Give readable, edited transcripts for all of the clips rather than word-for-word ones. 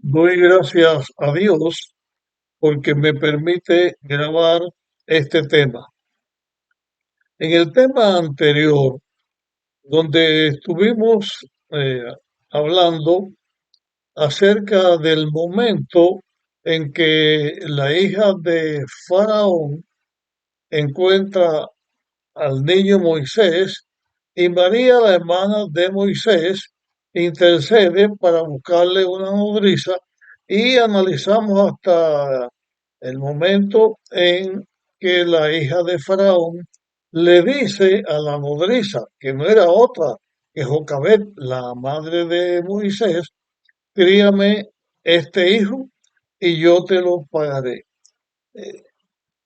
Doy gracias a Dios porque me permite grabar este tema. En el tema anterior, donde estuvimos eh, hablando acerca del momento en que la hija de Faraón encuentra al niño Moisés y María, la hermana de Moisés, intercede para buscarle una nodriza y analizamos hasta el momento en que la hija de Faraón le dice a la nodriza, que no era otra que Jocabet, la madre de Moisés, críame este hijo y yo te lo pagaré. Eh,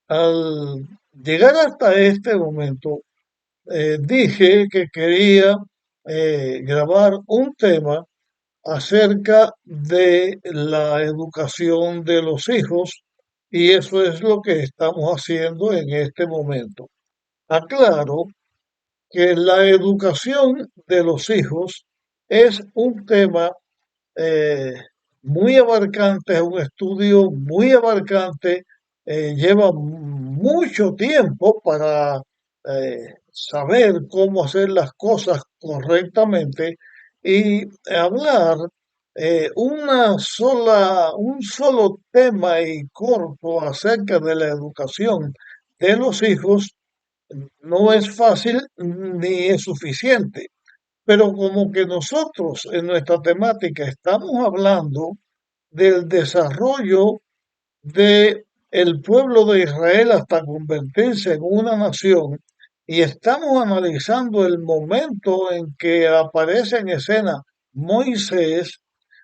Al llegar hasta este momento, dije que quería grabar un tema acerca de la educación de los hijos y eso es lo que estamos haciendo en este momento. Aclaro que la educación de los hijos es un tema eh, muy abarcante, es un estudio muy abarcante, lleva mucho tiempo para saber cómo hacer las cosas correctamente y hablar un solo tema y corto acerca de la educación de los hijos no es fácil ni es suficiente. Pero como que nosotros en nuestra temática estamos hablando del desarrollo de el pueblo de Israel hasta convertirse en una nación y estamos analizando el momento en que aparece en escena Moisés,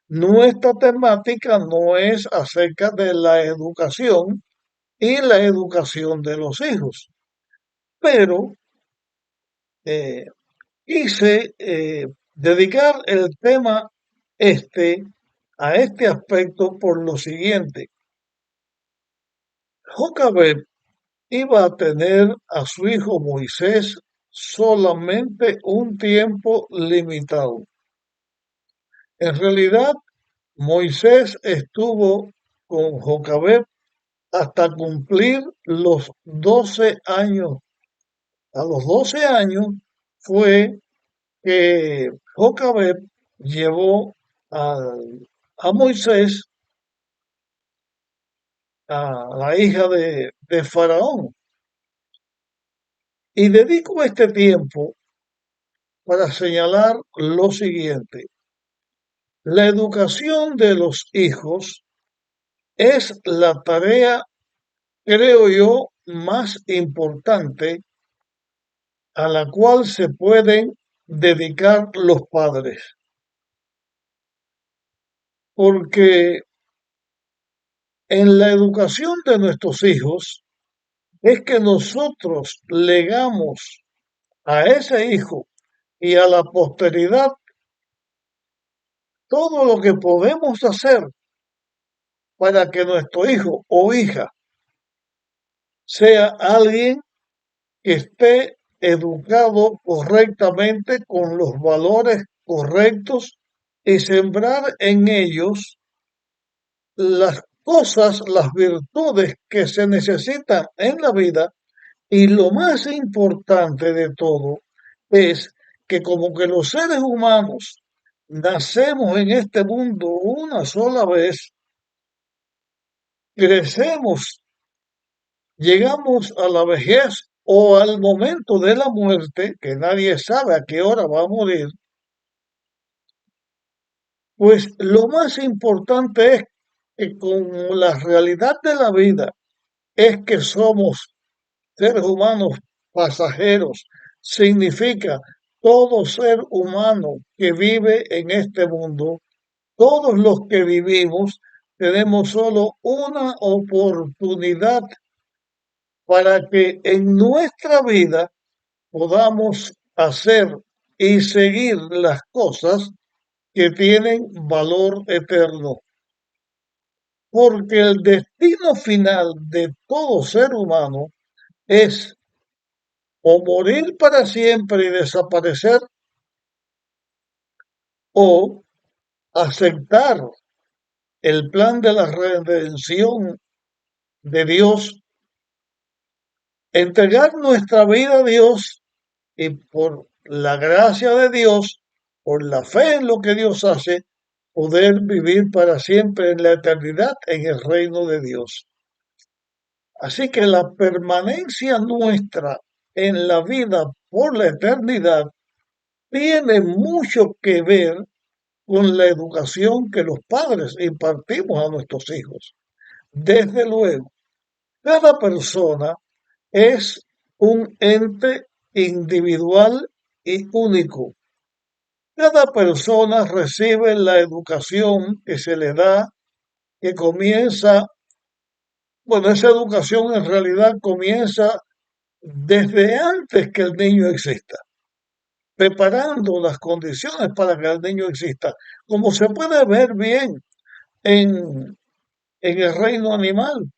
nuestra temática no es acerca de la educación y la educación de los hijos, pero eh, quise dedicar el tema este a este aspecto por lo siguiente. Jocabed iba a tener a su hijo Moisés solamente un tiempo limitado. En realidad, Moisés estuvo con Jocabed hasta cumplir los 12 años. A los 12 años fue que Jocabed llevó a, a Moisés, a la hija de Faraón. Y dedico este tiempo para señalar lo siguiente. La educación de los hijos es la tarea, creo yo, más importante a la cual se pueden dedicar los padres. Porque en la educación de nuestros hijos es que nosotros legamos a ese hijo y a la posteridad todo lo que podemos hacer para que nuestro hijo o hija sea alguien que esté educado correctamente con los valores correctos y sembrar en ellos las cosas, las virtudes que se necesitan en la vida y lo más importante de todo es que como que los seres humanos nacemos en este mundo una sola vez, crecemos, llegamos a la vejez o al momento de la muerte, que nadie sabe a qué hora va a morir, pues lo más importante es que con la realidad de la vida es que somos seres humanos pasajeros, significa todo ser humano que vive en este mundo, todos los que vivimos tenemos solo una oportunidad para que en nuestra vida podamos hacer y seguir las cosas que tienen valor eterno. Porque el destino final de todo ser humano es o morir para siempre y desaparecer o aceptar el plan de la redención de Dios, entregar nuestra vida a Dios y por la gracia de Dios, por la fe en lo que Dios hace, poder vivir para siempre en la eternidad en el reino de Dios. Así que la permanencia nuestra en la vida por la eternidad tiene mucho que ver con la educación que los padres impartimos a nuestros hijos. Desde luego, cada persona es un ente individual y único. Cada persona recibe la educación que se le da, que comienza, bueno, esa educación en realidad comienza desde antes que el niño exista, preparando las condiciones para que el niño exista, como se puede ver bien en, en el reino animal,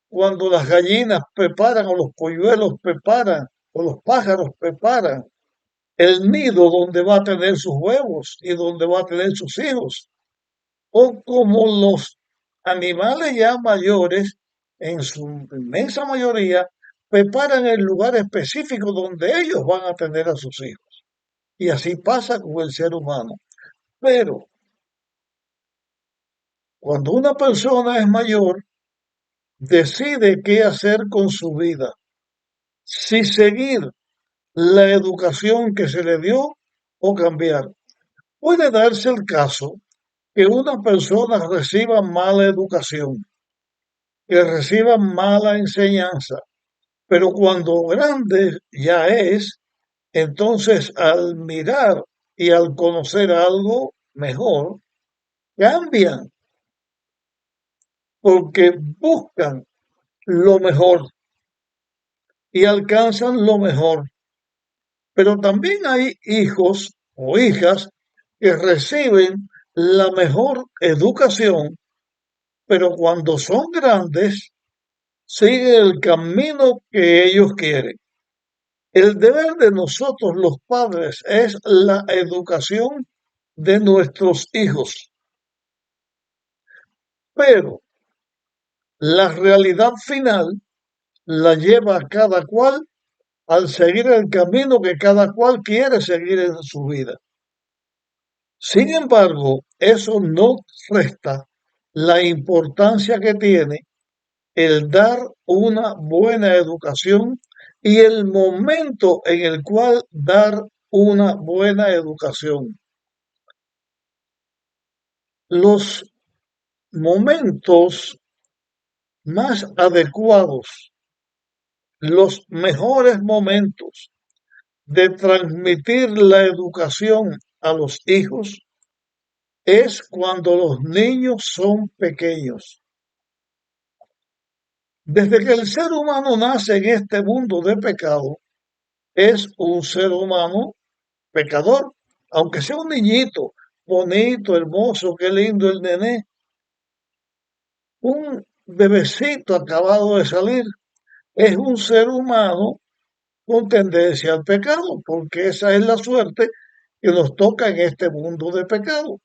cuando las gallinas preparan o los polluelos preparan o los pájaros preparan el nido donde va a tener sus huevos y donde va a tener sus hijos. O como los animales ya mayores, en su inmensa mayoría, preparan el lugar específico donde ellos van a tener a sus hijos. Y así pasa con el ser humano. Pero cuando una persona es mayor, decide qué hacer con su vida, si seguir la educación que se le dio o cambiar. Puede darse el caso que una persona reciba mala educación, que reciba mala enseñanza, pero cuando grande ya es, entonces al mirar y al conocer algo mejor, cambian porque buscan lo mejor y alcanzan lo mejor. Pero también hay hijos o hijas que reciben la mejor educación, pero cuando son grandes, siguen el camino que ellos quieren. El deber de nosotros los padres es la educación de nuestros hijos, pero la realidad final la lleva a cada cual al seguir el camino que cada cual quiere seguir en su vida. Sin embargo, eso no resta la importancia que tiene el dar una buena educación y el momento en el cual dar una buena educación. Los momentos más adecuados, los mejores momentos de transmitir la educación a los hijos es cuando los niños son pequeños. Desde que el ser humano nace en este mundo de pecado, es un ser humano pecador, aunque sea un niñito bonito, hermoso, qué lindo el nené, un bebecito acabado de salir, es un ser humano con tendencia al pecado, porque esa es la suerte que nos toca en este mundo de pecado.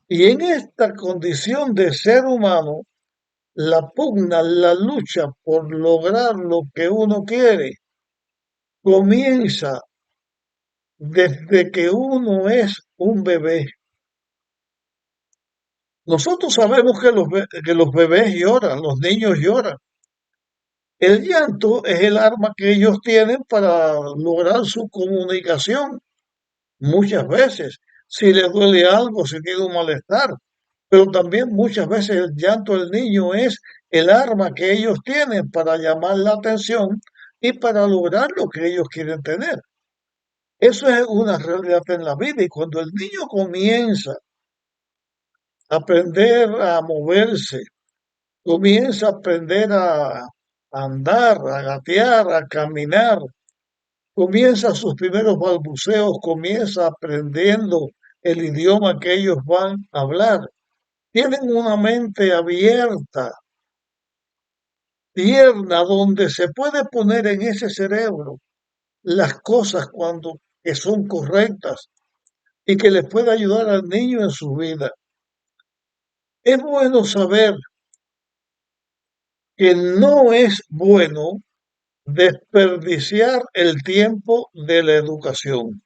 Y en esta condición de ser humano, la pugna, la lucha por lograr lo que uno quiere, comienza desde que uno es un bebé. Nosotros sabemos que los bebés lloran, los niños lloran. El llanto es el arma que ellos tienen para lograr su comunicación muchas veces, si le duele algo, si tiene un malestar, pero también muchas veces el llanto del niño es el arma que ellos tienen para llamar la atención y para lograr lo que ellos quieren tener. Eso es una realidad en la vida y cuando el niño comienza a aprender a moverse, comienza a aprender a andar, a gatear, a caminar, comienza sus primeros balbuceos, comienza aprendiendo el idioma que ellos van a hablar. Tienen una mente abierta, tierna, donde se puede poner en ese cerebro las cosas cuando que son correctas y que les puede ayudar al niño en su vida. Es bueno saber que no es bueno desperdiciar el tiempo de la educación.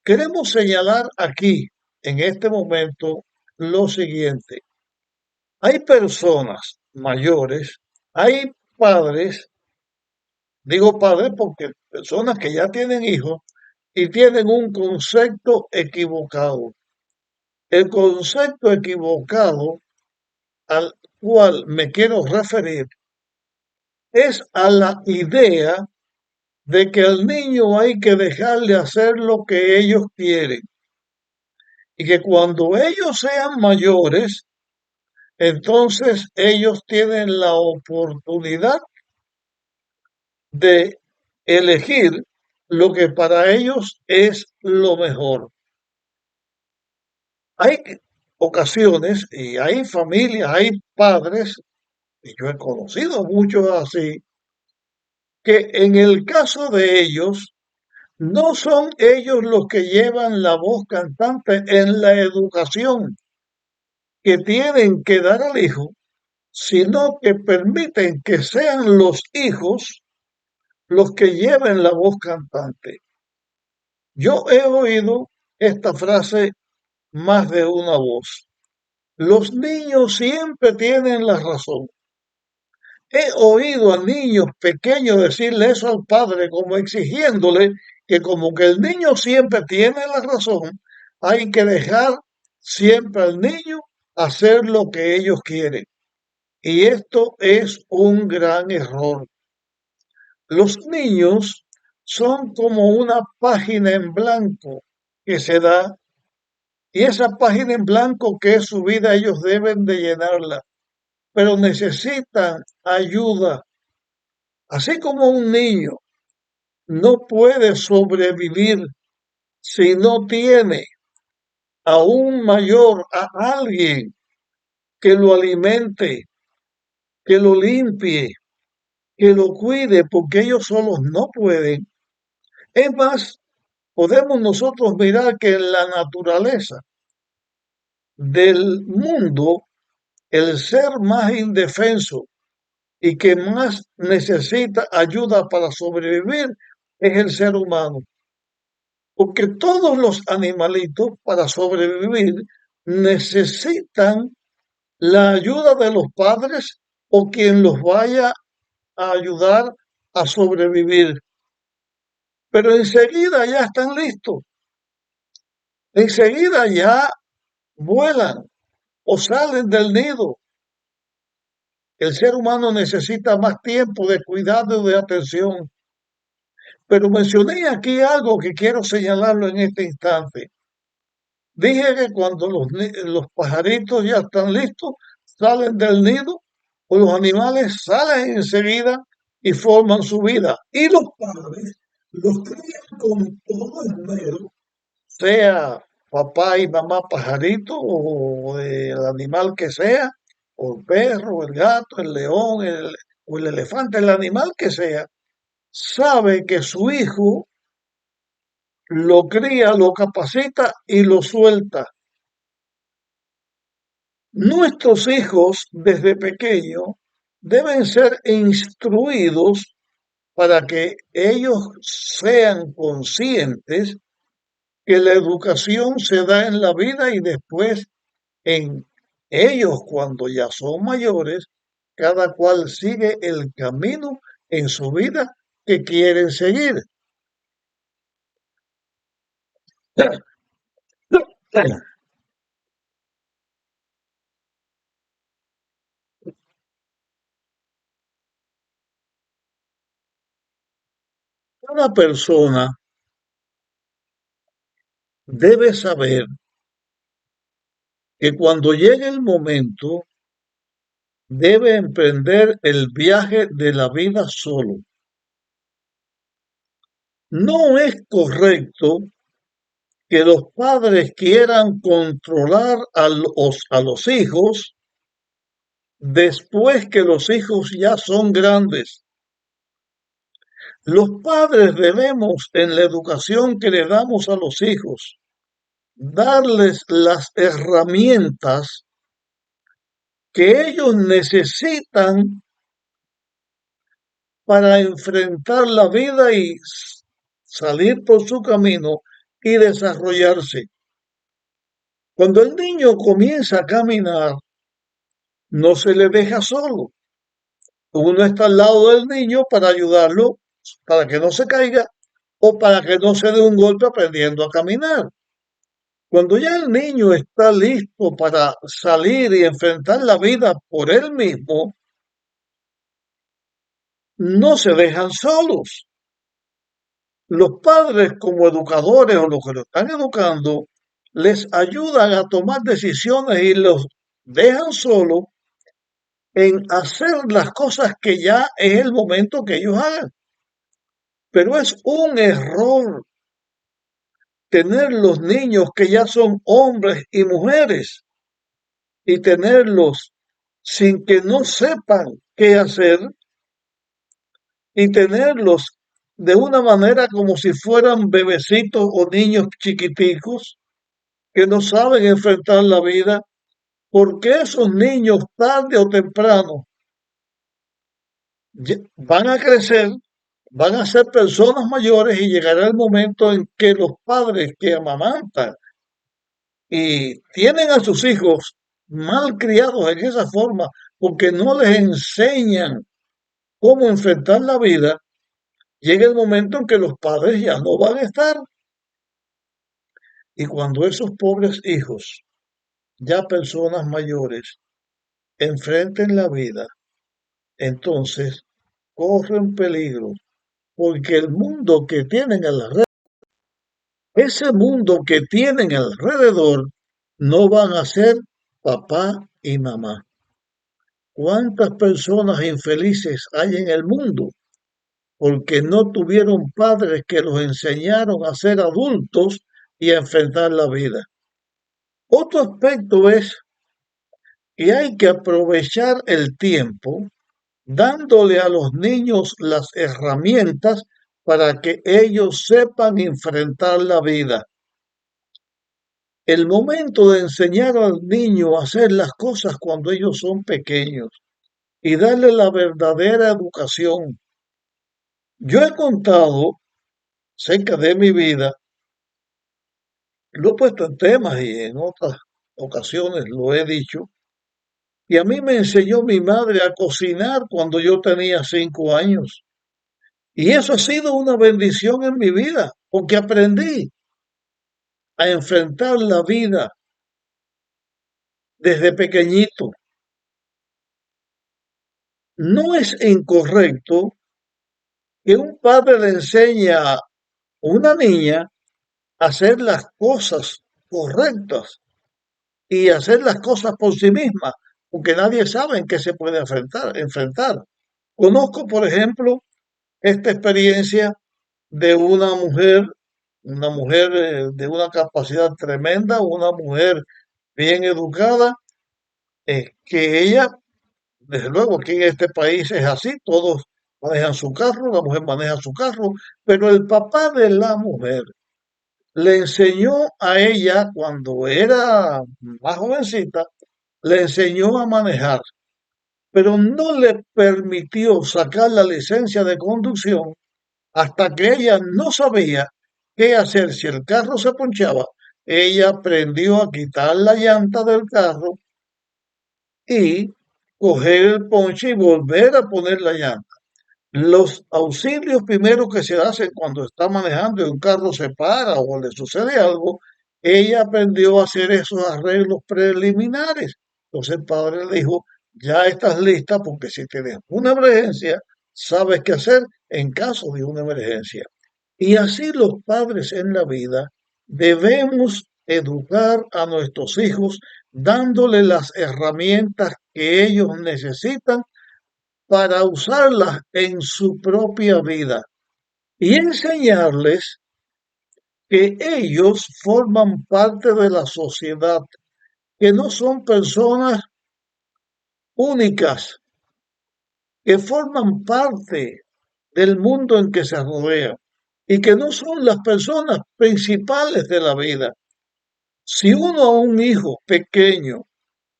Queremos señalar aquí, en este momento, lo siguiente. Hay personas mayores, hay padres, digo padres porque personas que ya tienen hijos y tienen un concepto equivocado. El concepto equivocado al cual me quiero referir es a la idea de que al niño hay que dejarle hacer lo que ellos quieren y que cuando ellos sean mayores, entonces ellos tienen la oportunidad de elegir lo que para ellos es lo mejor. Hay ocasiones y hay familias, hay padres, y yo he conocido muchos así, que en el caso de ellos, no son ellos los que llevan la voz cantante en la educación que tienen que dar al hijo, sino que permiten que sean los hijos los que lleven la voz cantante. Yo he oído esta frase más de una voz. Los niños siempre tienen la razón. He oído a niños pequeños decirle eso al padre como exigiéndole que como que el niño siempre tiene la razón, hay que dejar siempre al niño hacer lo que ellos quieren. Y esto es un gran error. Los niños son como una página en blanco que se da y esa página en blanco que es su vida ellos deben de llenarla, pero necesitan ayuda. Así como un niño no puede sobrevivir si no tiene a un mayor, a alguien que lo alimente, que lo limpie, que lo cuide, porque ellos solos no pueden. Es más, podemos nosotros mirar que en la naturaleza del mundo, el ser más indefenso y que más necesita ayuda para sobrevivir es el ser humano. Porque todos los animalitos para sobrevivir necesitan la ayuda de los padres o quien los vaya a ayudar a sobrevivir. Pero enseguida ya están listos, enseguida ya vuelan o salen del nido. El ser humano necesita más tiempo de cuidado y de atención. Pero mencioné aquí algo que quiero señalarlo en este instante. Dije que cuando los pajaritos ya están listos, salen del nido, o los animales salen enseguida y forman su vida. Y los padres los crían con todo esmero, sea papá y mamá pajarito o el animal que sea, o el perro, el gato, el león, o el elefante, el animal que sea, sabe que su hijo lo cría, lo capacita y lo suelta. Nuestros hijos desde pequeños deben ser instruidos para que ellos sean conscientes que la educación se da en la vida y después en ellos cuando ya son mayores, cada cual sigue el camino en su vida que quieren seguir. Cada persona debe saber que cuando llegue el momento debe emprender el viaje de la vida solo. No es correcto que los padres quieran controlar a los hijos después que los hijos ya son grandes. Los padres debemos, en la educación que le damos a los hijos, darles las herramientas que ellos necesitan para enfrentar la vida y salir por su camino y desarrollarse. Cuando el niño comienza a caminar, no se le deja solo. Uno está al lado del niño para ayudarlo, para que no se caiga o para que no se dé un golpe aprendiendo a caminar. Cuando ya el niño está listo para salir y enfrentar la vida por él mismo, no se dejan solos. Los padres como educadores o los que lo están educando les ayudan a tomar decisiones y los dejan solos en hacer las cosas que ya es el momento que ellos hagan. Pero es un error tener los niños que ya son hombres y mujeres y tenerlos sin que no sepan qué hacer y tenerlos de una manera como si fueran bebecitos o niños chiquiticos que no saben enfrentar la vida, porque esos niños tarde o temprano van a crecer, van a ser personas mayores y llegará el momento en que los padres que amamantan y tienen a sus hijos mal criados en esa forma, porque no les enseñan cómo enfrentar la vida, llega el momento en que los padres ya no van a estar. Y cuando esos pobres hijos, ya personas mayores, enfrenten la vida, entonces corren peligro, porque el mundo que tienen alrededor, ese mundo que tienen alrededor, no van a ser papá y mamá. ¿Cuántas personas infelices hay en el mundo? Porque no tuvieron padres que los enseñaron a ser adultos y a enfrentar la vida. Otro aspecto es que hay que aprovechar el tiempo dándole a los niños las herramientas para que ellos sepan enfrentar la vida. El momento de enseñar al niño a hacer las cosas cuando ellos son pequeños y darle la verdadera educación. Yo he contado cerca de mi vida, lo he puesto en temas y en otras ocasiones lo he dicho, y a mí me enseñó mi madre a cocinar cuando yo tenía 5 años. Y eso ha sido una bendición en mi vida, porque aprendí a enfrentar la vida desde pequeñito. No es incorrecto que un padre le enseñe a una niña a hacer las cosas correctas y hacer las cosas por sí misma, porque nadie sabe en qué se puede enfrentar. Conozco, por ejemplo, esta experiencia de una mujer de una capacidad tremenda, una mujer bien educada, que ella, desde luego aquí en este país es así, todos manejan su carro, la mujer maneja su carro, pero el papá de la mujer le enseñó a ella cuando era más jovencita, le enseñó a manejar, pero no le permitió sacar la licencia de conducción hasta que ella no sabía qué hacer si el carro se ponchaba. Ella aprendió a quitar la llanta del carro y coger el ponche y volver a poner la llanta. Los auxilios primeros que se hacen cuando está manejando y un carro se para o le sucede algo, ella aprendió a hacer esos arreglos preliminares. Entonces el padre le dijo, ya estás lista porque si tienes una emergencia, sabes qué hacer en caso de una emergencia. Y así los padres en la vida debemos educar a nuestros hijos dándoles las herramientas que ellos necesitan para usarlas en su propia vida y enseñarles que ellos forman parte de la sociedad, que no son personas únicas, que forman parte del mundo en que se rodean y que no son las personas principales de la vida. Si uno a un hijo pequeño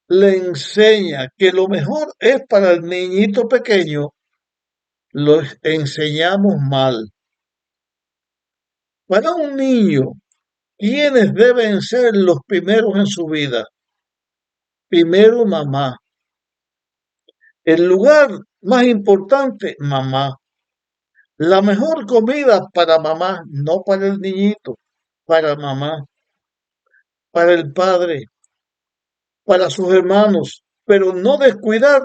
le enseña que lo mejor es para el niñito pequeño, lo enseñamos mal. Para un niño, ¿quiénes deben ser los primeros en su vida? Primero mamá. El lugar más importante, mamá. La mejor comida para mamá, no para el niñito, para mamá, para el padre, para sus hermanos, pero no descuidar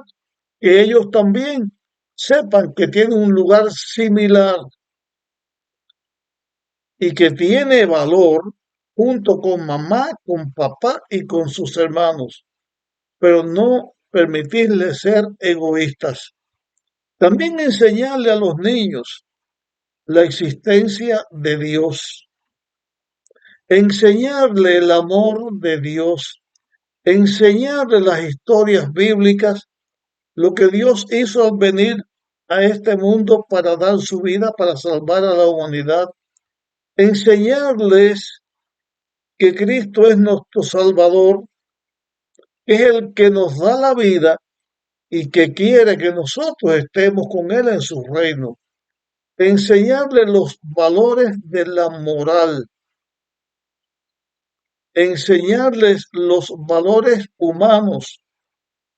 que ellos también sepan que tienen un lugar similar y que tiene valor junto con mamá, con papá y con sus hermanos, pero no permitirles ser egoístas. También enseñarle a los niños la existencia de Dios, enseñarle el amor de Dios, enseñarle las historias bíblicas, lo que Dios hizo al venir a este mundo para dar su vida, para salvar a la humanidad, enseñarles que Cristo es nuestro Salvador, que es el que nos da la vida y que quiere que nosotros estemos con Él en su reino. Enseñarles los valores de la moral, enseñarles los valores humanos,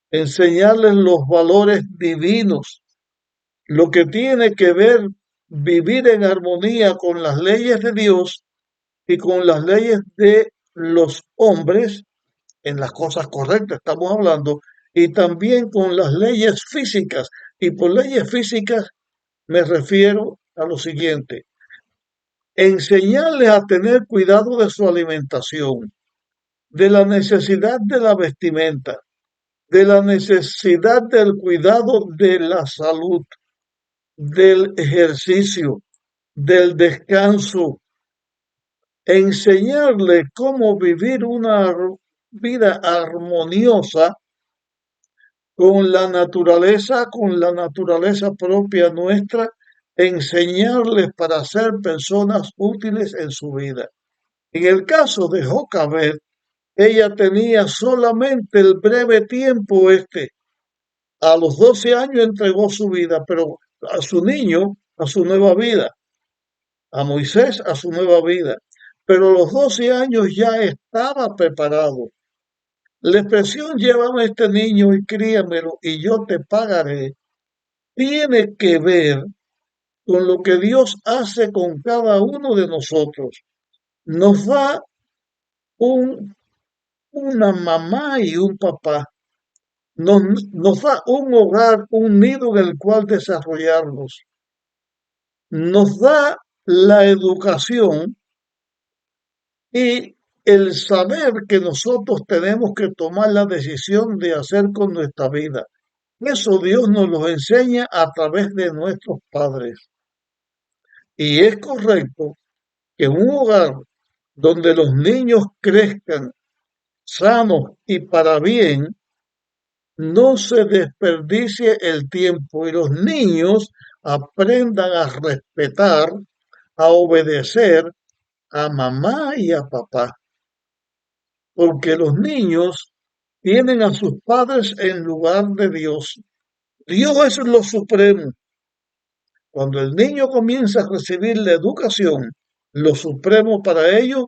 enseñarles los valores divinos, lo que tiene que ver vivir en armonía con las leyes de Dios y con las leyes de los hombres en las cosas correctas, estamos hablando, y también con las leyes físicas. Y por leyes físicas me refiero a lo siguiente, enseñarles a tener cuidado de su alimentación, de la necesidad de la vestimenta, de la necesidad del cuidado de la salud, del ejercicio, del descanso, enseñarle cómo vivir una vida armoniosa con la naturaleza propia nuestra, enseñarles para ser personas útiles en su vida. En el caso de Jocabet, ella tenía solamente el breve tiempo a los 12 años entregó su vida, pero a su niño, a su nueva vida, a Moisés, a su nueva vida. Pero a los 12 años ya estaba preparado. La expresión llévame a este niño y críamelo y yo te pagaré tiene que ver con lo que Dios hace con cada uno de nosotros. Nos da un, una mamá y un papá. Nos da un hogar, un nido en el cual desarrollarnos. Nos da la educación y el saber que nosotros tenemos que tomar la decisión de hacer con nuestra vida. Eso Dios nos lo enseña a través de nuestros padres. Y es correcto que un hogar donde los niños crezcan sanos y para bien, no se desperdicie el tiempo y los niños aprendan a respetar, a obedecer a mamá y a papá, porque los niños tienen a sus padres en lugar de Dios. Dios es lo supremo. Cuando el niño comienza a recibir la educación, lo supremo para ellos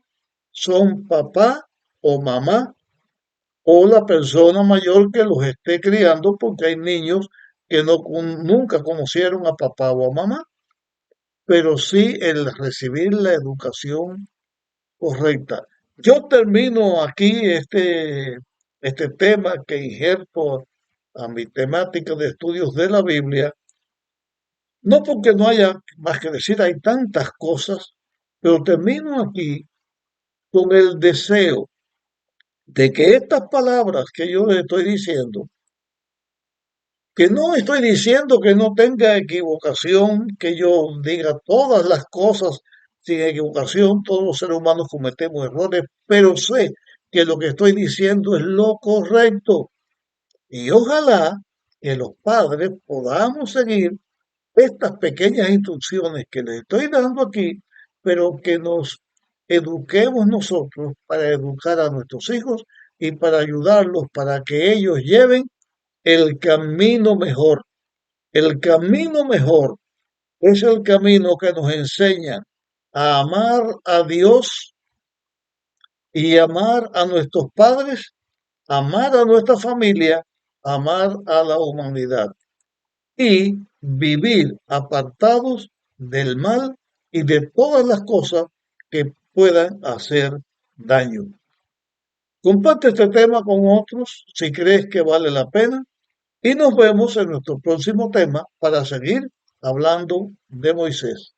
son papá o mamá o la persona mayor que los esté criando, porque hay niños que nunca conocieron a papá o a mamá, pero sí el recibir la educación correcta. Yo termino aquí este tema que injerto a mi temática de estudios de la Biblia, no porque no haya más que decir, hay tantas cosas, pero termino aquí con el deseo de que estas palabras que yo les estoy diciendo, que no estoy diciendo que no tenga equivocación, que yo diga todas las cosas sin equivocación, todos los seres humanos cometemos errores, pero sé que lo que estoy diciendo es lo correcto. Y ojalá que los padres podamos seguir estas pequeñas instrucciones que les estoy dando aquí, pero que nos eduquemos nosotros para educar a nuestros hijos y para ayudarlos para que ellos lleven el camino mejor. El camino mejor es el camino que nos enseña a amar a Dios y amar a nuestros padres, amar a nuestra familia, amar a la humanidad y vivir apartados del mal y de todas las cosas que puedan hacer daño. Comparte este tema con otros si crees que vale la pena y nos vemos en nuestro próximo tema para seguir hablando de Moisés.